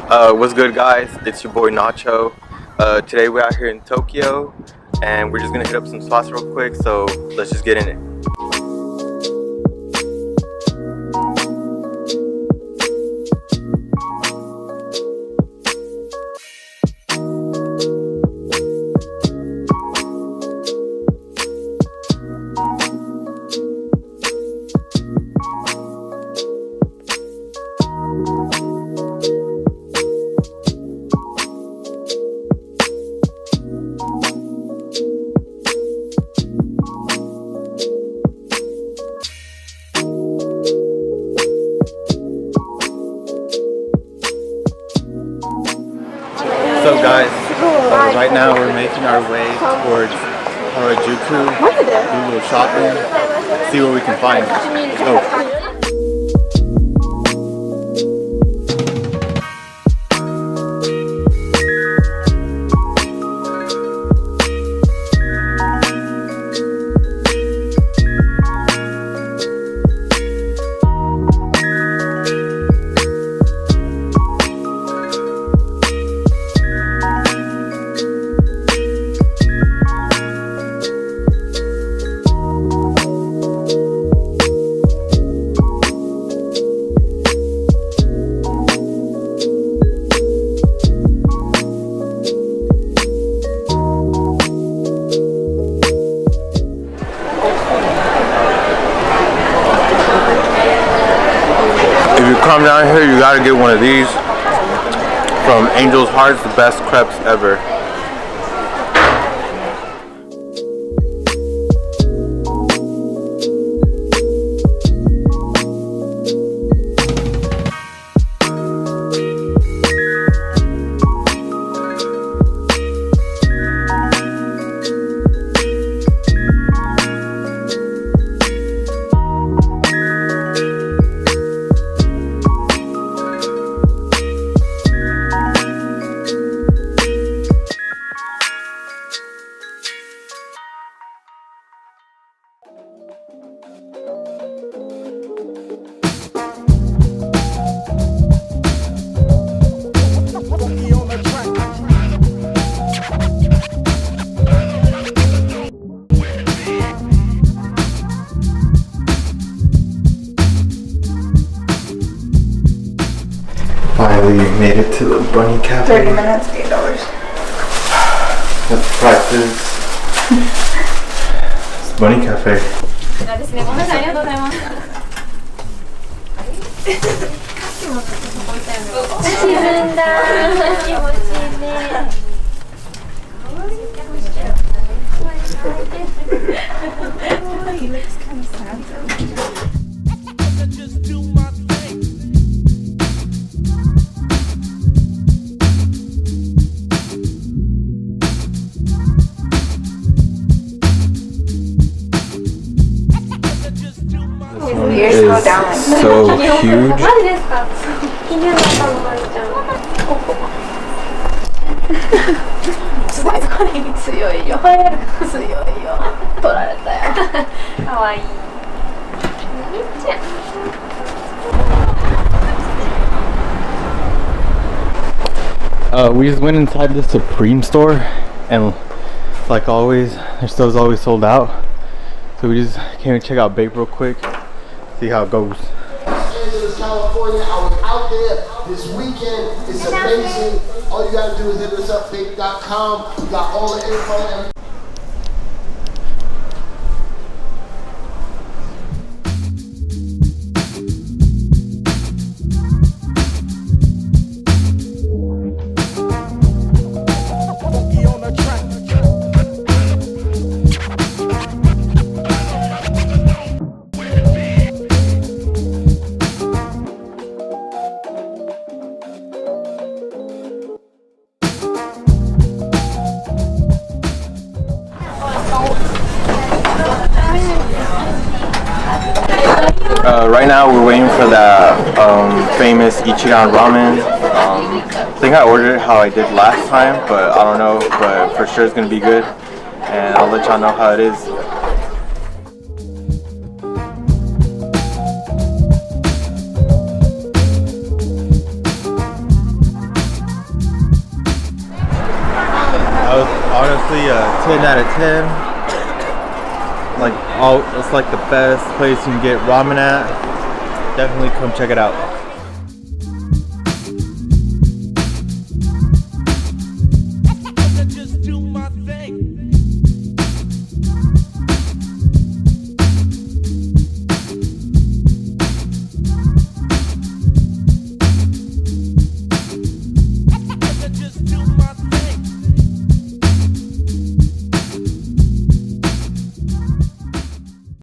What's good, guys? It's your boy Nacho. Today we're out here in Tokyo and we're just gonna hit up some spots real quick, so let's just get in it. So guys, right now we're making our way towards Harajuku, do a little shopping, see what we can find. Let's go. If you come down here, you gotta get one of these from Angel's Hearts, the best crepes ever. Finally made it to the Bunny Cafe. 30 minutes, $8. That's the prices. It's Bunny Cafe. He looks kind of sad though. Is so huge. We just went inside the Supreme store, and like always, their stuff's always sold out. So we just came to check out Bape real quick, see how it goes. Los Angeles, California. I was out there this weekend. It's amazing. All you gotta do is hit us up, bape.com. We got all the info. Right now we're waiting for that famous Ichiran ramen. I think I ordered it how I did last time, but I don't know, but for sure it's gonna be good, and I'll let y'all know how it is. Seriously, 10 out of 10. Like, it's like the best place you can get ramen at. Definitely come check it out. Just do my thing.